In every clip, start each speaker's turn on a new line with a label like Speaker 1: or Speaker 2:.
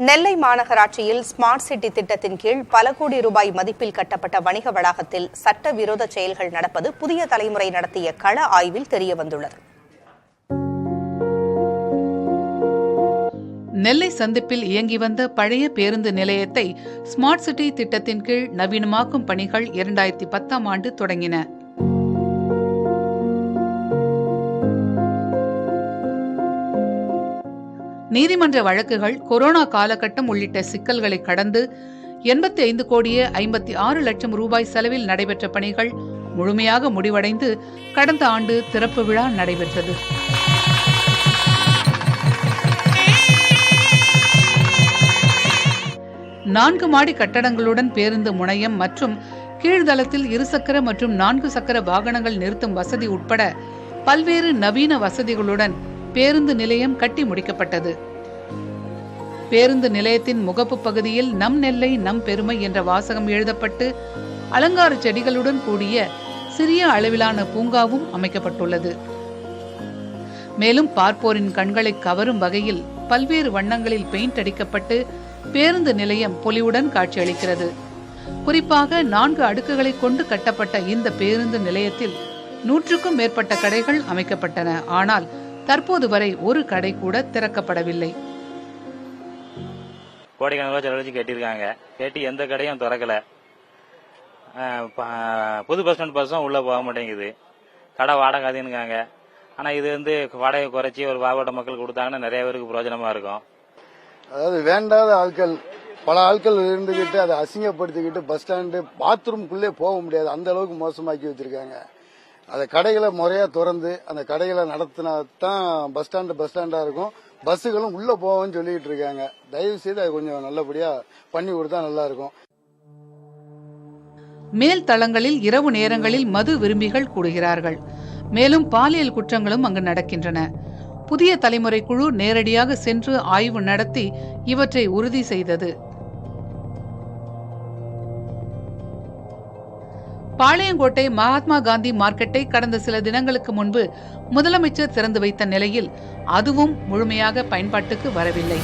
Speaker 1: நெல்லை மாநகராட்சியில் smart city திட்டத்தின் கீழ் பல கோடி ரூபாய் மதிப்பில் கட்டப்பட்ட வணிக வளாகத்தில் சட்டவிரோத செயல்கள் நடப்பது புதிய தலைமுறை நடத்திய கள ஆய்வில் தெரியவந்துள்ளது.
Speaker 2: நெல்லை சந்திப்பில் இயங்கி வந்த பழைய பேருந்து நிலையத்தை ஸ்மார்ட் சிட்டி திட்டத்தின் கீழ் நவீனமாக்கும் பணிகள் 2010ஆம் ஆண்டு தொடங்கின. நீதிமன்ற வழக்குகள், கொரோனா காலகட்டம் உள்ளிட்ட சிக்கல்களை கடந்து 85 கோடியே 56 லட்சம் ரூபாய் செலவில் நடைபெற்ற பணிகள் முழுமையாக முடிவடைந்து கடந்த ஆண்டு திறப்பு விழா நடைபெற்றது. நான்கு மாடி கட்டடங்களுடன் பேருந்து முனையம் மற்றும் கீழ்தளத்தில் இருசக்கர மற்றும் 4 சக்கர வாகனங்கள் நிறுத்தும் வசதி உட்பட பல்வேறு நவீன வசதிகளுடன் பேருந்து நிலையம் கட்டி முடிக்கப்பட்டது. பேருந்து நிலையத்தின் முகப்பு பகுதியில் நம் நெல்லை நம் பெருமை என்ற வாசகம் எழுதப்பட்டு அலங்கார செடிகளுடன் கூடிய சிறிய அளவிலான பூங்காவும் அமைக்கப்பட்டுள்ளது. மேலும் பார்ப்போரின் கண்களை கவரும் வகையில் பல்வேறு வண்ணங்களில் பெயிண்ட் அடிக்கப்பட்டு பேருந்து நிலையம் பொலிவுடன் காட்சியளிக்கிறது. குறிப்பாக 4 அடுக்குகளை கொண்டு கட்டப்பட்ட இந்த பேருந்து நிலையத்தில் 100க்கும் மேற்பட்ட கடைகள் அமைக்கப்பட்டன. ஆனால் தற்போது வரை ஒரு கடை கூட திறக்கப்படவில்லை.
Speaker 3: கோடிக்கணக்கான செலவழிச்சு கட்டியிருக்காங்க. கேட்டு எந்த கடையும் திறக்கல. புது பஸ் ஸ்டாண்ட் பஸ்ஸும் உள்ள போக மாட்டேங்குது. கடை வாடகை அதிகங்க. ஆனா இது வாடகை குறைச்சி ஒரு பாவட்ட மக்கள் கொடுத்தாங்கன்னா நிறைய பேருக்கு பிரயோஜனமா இருக்கும்.
Speaker 4: அதாவது வேண்டாத ஆட்கள், பல ஆட்கள் இருந்துகிட்டு அதை அசிங்கப்படுத்திக்கிட்டு பஸ் ஸ்டாண்டு பாத்ரூம்குள்ளே போக முடியாது, அந்த அளவுக்கு மோசமாக்கி வச்சிருக்காங்க. அந்த கடைகளை முறையா திறந்து அந்த கடைகளை நடத்தினா தான் பஸ் ஸ்டாண்டா இருக்கும். பஸ்ஸுகளும் உள்ள போவோம்னு சொல்லிட்டு இருக்காங்க. தயவு செய்து அது கொஞ்சம் நல்லபடியா பண்ணி கொடுத்தா நல்லா இருக்கும்.
Speaker 2: மேல் தளங்களில் இரவு நேரங்களில் மது விரும்பிகள் கூடுகிறார்கள். மேலும் பாலியல் குற்றங்களும் அங்கு நடக்கின்றன. புதிய தலைமுறை குழு நேரடியாக சென்று ஆய்வு நடத்தி இவற்றை உறுதி செய்தது. பாளையங்கோட்டை மகாத்மா காந்தி மார்க்கெட்டை கடந்த சில தினங்களுக்கு முன்பு முதலமைச்சர் திறந்து வைத்த நிலையில் அதுவும் முழுமையாக பயன்பாட்டுக்கு வரவில்லை.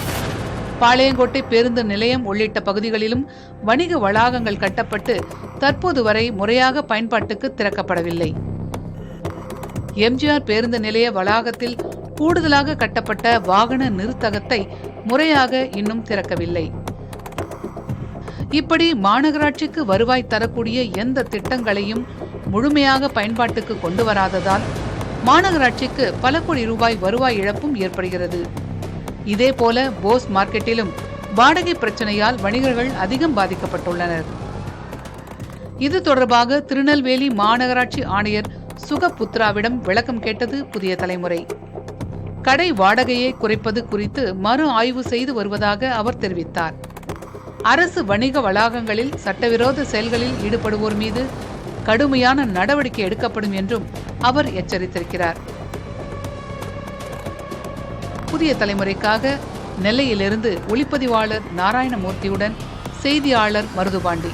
Speaker 2: பாளையங்கோட்டை பேருந்து நிலையம் உள்ளிட்ட பகுதிகளிலும் வணிக வளாகங்கள் கட்டப்பட்டு தற்போது வரை முறையாக பயன்பாட்டுக்கு திறக்கப்படவில்லை. எம்ஜிஆர் பேருந்து நிலைய வளாகத்தில் கூடுதலாக கட்டப்பட்ட வாகன நிறுத்தகத்தை முறையாக இன்னும் திறக்கவில்லை. இப்படி மாநகராட்சிக்கு வருவாய் தரக்கூடிய எந்த திட்டங்களையும் முழுமையாக பயன்பாட்டுக்கு கொண்டு வராததால் மாநகராட்சிக்கு பல கோடி ரூபாய் வருவாய் இழப்பும் ஏற்படுகிறது. இதேபோல போஸ் மார்க்கெட்டிலும் வாடகை பிரச்சனையால் வணிகர்கள் அதிகம் பாதிக்கப்பட்டுள்ளனர். இது தொடர்பாக திருநெல்வேலி மாநகராட்சி ஆணையர் சுகபுத்ராவிடம் விளக்கம் கேட்டது புதிய தலைமுறை. கடை வாடகையை குறைப்பது குறித்து மறு ஆய்வு செய்து வருவதாக அவர் தெரிவித்தார். அரசு வணிக வளாகங்களில் சட்டவிரோத செயல்களில் ஈடுபடுவோர் மீது கடுமையான நடவடிக்கை எடுக்கப்படும் என்றும் அவர் எச்சரித்திருக்கிறார். புதிய தலைமுறைக்காக நெல்லையிலிருந்து ஒளிப்பதிவாளர் நாராயணமூர்த்தியுடன் செய்தியாளர் மருதுபாண்டி.